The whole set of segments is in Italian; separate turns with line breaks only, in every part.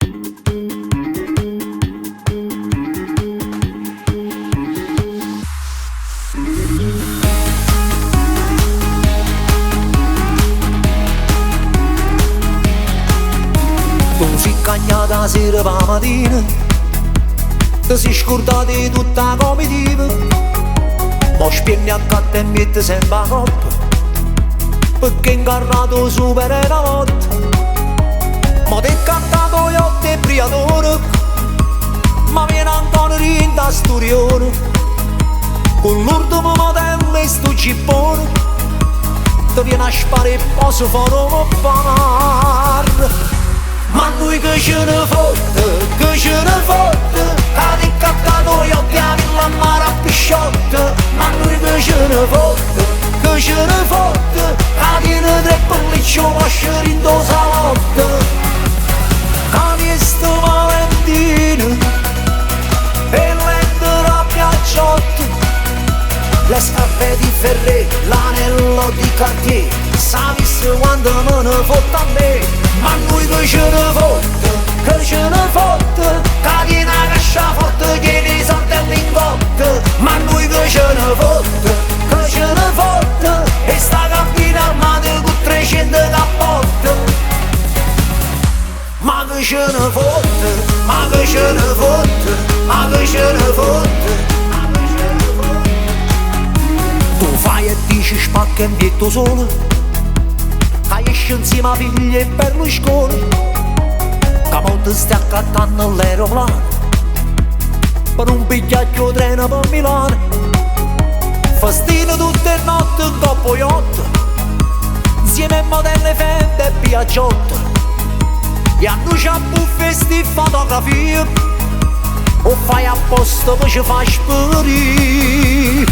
Tu sei cagnata sera per la mattina, ti sei scordata di tutta la comitiva, ma spiegni accanto e metti sempre a coppa, perché incarnato supera la lotta. Ma ti è cantato gli occhi e briatore, ma viene ancora rinda storione, con l'ultimo modello e sto gippone, ti viene a spare e posso fare un bar. Ma noi che ce ne fotte, che ce ne fotte, che ti cantato gli occhi a villa mare a pisciotte. Ma noi che ce ne fotte, che ce ne fotte, che tiene tre pellicci vasce rindo salotto. Che sto Valentino e l'endera piacciotte, le scarpe di Ferré, l'anello di Cartier, sapesse quando me ne fotte a me. Ma noi che ce ne fotte, che ce ne fotte, che tiene la cascia forte, tiene i soldi all'ingotte. Ma noi che ce ne fotte, che ce ne fotte, e sta cabina armata con 300 cappotte. Ma che ce ne fotte, ma che ce ne fotte, ma che ce ne fotte. Tu fai e dici spacca in pietto solo, che esce insieme a figli e Berlusconi, che molto stai accattando l'aeroplano per un bigliaccio treno per Milano. Festino tutte le notti in coppo yacht, insieme a modelle fende e piaggiotte, e a noi c'ha buffe sti fotografie, o fai apposta poi ci fai sparire.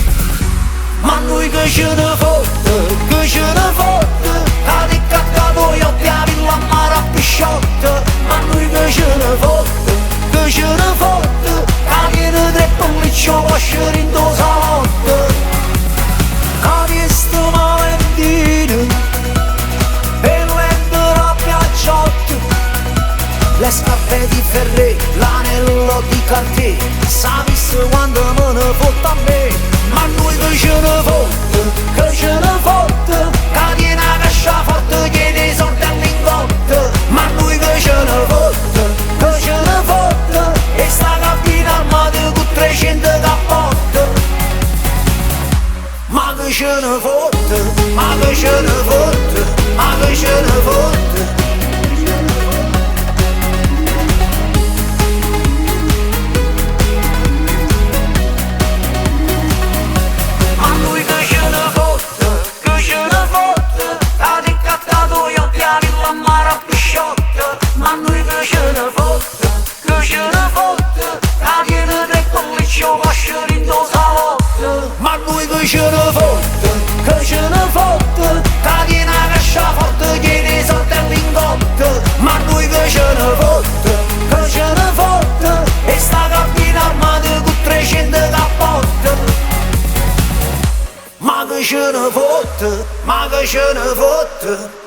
Ma noi che ce ne fotte, che ce ne fotte, che ti cantato gli occhi a villa mare a pisciotte. Ma noi che ce ne fotte, che ce ne fotte, che tiene tre pellicci vasce rindo salotto. Che sto Valentino e l'endera piacciotte, le scarpe di Ferré, l'anello di Cartier, sapesse quando me ne fotte a me. Ma noi che ce ne fotte, che ce ne fotte, che tiene la cascia forte, tiene i soldi all'ingotte. Ma noi che ce ne fotte, che ce ne fotte, e sta cabina armata con 300 cappotte. Ma che ce ne fotte, ma che ce ne fotte, ma che ce ne fotte. Ma noi che ce ne fotte, che ce ne fotte, che tiene tre pellicci vasce rindo salotto. Ma noi che ce ne fotte, che ce ne fotte, che tiene la cascia forte, tiene i soldi all'ingotte. Ma noi che ce ne fotte, che ce ne fotte, e sta cabina armata con 300 cappotte. Ma che ce ne fotte, ma che ce ne fotte.